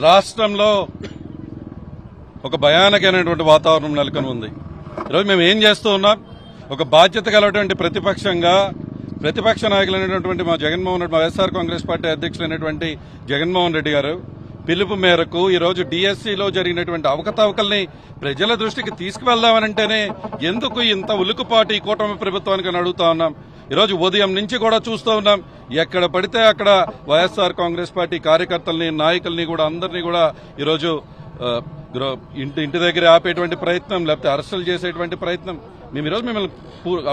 రాష్ట్రంలో ఒక భయానకమైనటువంటి వాతావరణం నెలకొని ఉంది. ఈరోజు మేము ఏం చేస్తూ ఉన్నాం? ఒక బాధ్యత గలటువంటి ప్రతిపక్ష నాయకులైనటువంటి మా వైఎస్ఆర్ కాంగ్రెస్ పార్టీ అధ్యక్షులైనటువంటి జగన్మోహన్ రెడ్డి గారు పిలుపు మేరకు ఈరోజు డిఎస్సిలో జరిగినటువంటి అవకతవకల్ని ప్రజల దృష్టికి తీసుకువెళ్దామనంటేనే ఎందుకు ఇంత ఉలుకుపాటు ఈ కూటమి ప్రభుత్వానికి అని అడుగుతా ఉన్నాం. ఈరోజు ఉదయం నుంచి కూడా చూస్తూ ఉన్నాం, ఎక్కడ పడితే అక్కడ వైఎస్ఆర్ కాంగ్రెస్ పార్టీ కార్యకర్తల్ని, నాయకుల్ని కూడా అందరినీ కూడా ఈరోజు ఇంటి దగ్గర ఆపేటువంటి ప్రయత్నం, లేకపోతే అరెస్టులు చేసేటువంటి ప్రయత్నం. మేము ఈరోజు మిమ్మల్ని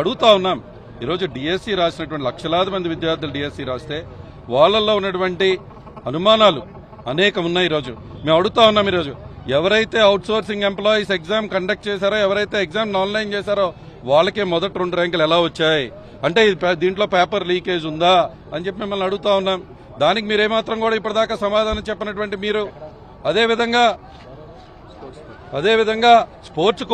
అడుగుతా ఉన్నాం. ఈరోజు డిఎస్సి రాసినటువంటి లక్షలాది మంది విద్యార్థులు డిఎస్సి రాస్తే వాళ్ళల్లో ఉన్నటువంటి అనుమానాలు అనేకం ఉన్నాయి. ఈరోజు మేము అడుగుతా ఉన్నాం, ఈరోజు ఎవరైతే out sourcing employees exam conduct చేశారో, ఎవరైతే ఎగ్జామ్ ఆన్లైన్ చేశారో వాళ్ళకే మొదటి 2 ర్యాంకులు ఎలా వచ్చాయి అంటే దీంట్లో పేపర్ లీకేజ్ ఉందా అని చెప్పి మిమ్మల్ని అడుగుతా ఉన్నాం. దానికి మీరేమాత్రం కూడా ఇప్పటిదాకా సమాధానం చెప్పినటువంటి మీరు అదేవిధంగా స్పోర్ట్స్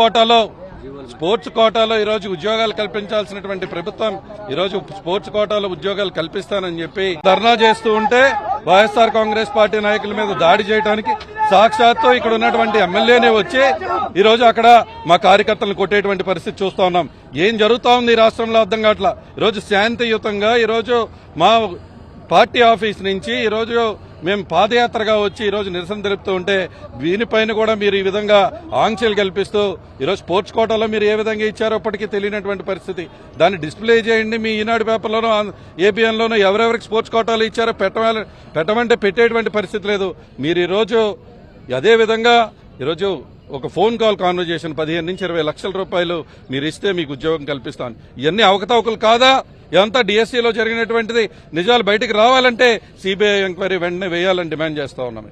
కోటాలో ఈరోజు ఉద్యోగాలు కల్పించాల్సినటువంటి ప్రభుత్వం ఈరోజు స్పోర్ట్స్ కోటాలో ఉద్యోగాలు కల్పిస్తానని చెప్పి ధర్నా చేస్తూ ఉంటే వైఎస్ఆర్ కాంగ్రెస్ పార్టీ నాయకుల మీద దాడి చేయడానికి సాక్షాత్తు ఇక్కడ ఉన్నటువంటి ఎమ్మెల్యేనే వచ్చి ఈరోజు అక్కడ మా కార్యకర్తలను కొట్టేటువంటి పరిస్థితి చూస్తా ఉన్నాం. ఏం జరుగుతా ఉంది ఈ రాష్ట్రంలో అర్థం కావట్లా. ఈరోజు శాంతియుతంగా ఈరోజు మా పార్టీ ఆఫీస్ నుంచి ఈరోజు మేము పాదయాత్రగా వచ్చి ఈరోజు నిరసన తెలుపుతూ ఉంటే దీనిపైన కూడా మీరు ఈ విధంగా ఆంక్షలు కల్పిస్తూ ఈరోజు స్పోర్ట్స్ కోటాలో మీరు ఏ విధంగా ఇచ్చారో అప్పటికీ తెలియనటువంటి పరిస్థితి. దాన్ని డిస్ప్లే చేయండి. మీ ఈనాడు పేపర్లోనో ఏబిఎన్లోనో ఎవరెవరికి స్పోర్ట్స్ కోటాలు ఇచ్చారో పెట్టమంటే పెట్టేటువంటి పరిస్థితి లేదు. మీరు ఈరోజు అదేవిధంగా ఈరోజు ఒక ఫోన్ కాల్ కాన్వర్జేషన్ 15 నుంచి 20 లక్షల రూపాయలు మీరు ఇస్తే మీకు ఉద్యోగం కల్పిస్తాను. ఇవన్నీ అవకతవకలు కాదా? ఇదంతా డిఎస్సిలో జరిగినటువంటిది నిజాలు బయటకు రావాలంటే సిబిఐ ఎంక్వైరీ వెంటనే వేయాలని డిమాండ్ చేస్తా ఉన్నాం.